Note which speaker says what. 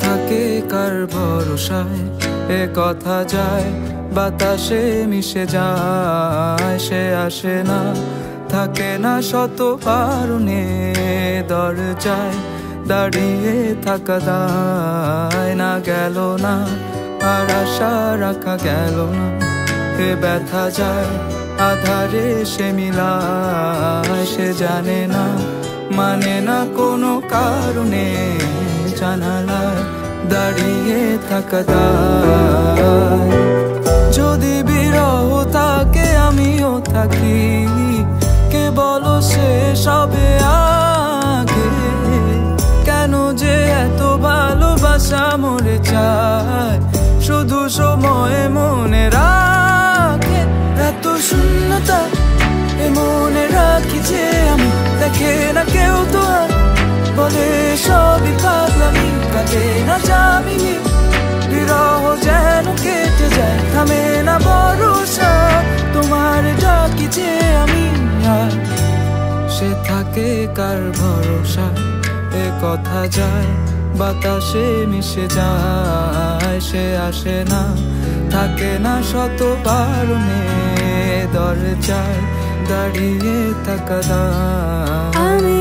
Speaker 1: থাকে কার ভরসায়, এ কথা যায় বাতাসে মিশে যায়। সে আসে না, থাকে না শত কারণে, দরজায় দাঁড়িয়ে থাকা দায়। না গেল না, আর আশা রাখা গেল না, এ ব্যথা যায় আধারে সে মিলায়। সে জানে না, মানে না কোনো কারণে, জানালায় দাঁড়িয়ে থাকা দায়। যদি বিরহ থাকে আমিও থাকি, কে বলো সে সবে আগে। কেন যে এত ভালোবাসা মরে যায়, শুধু সময় মনে রাখে। এত শূন্যতা এ মনে রাখি যে আমি, দেখে না কেউ তো আর, বলে সবই পাগলামি, কাটে না যামিনি। বিরহ যেন কেটে যায়, থামে না ভরসা, তোমার ডাকি যে আমি আর। সে থাকে কার ভরসা, এ কথা যায় বাতাসে মিশে যায়। সে আসে না, থাকে না শত কারণে, দরজায় দাঁড়িয়ে থাকা দায়।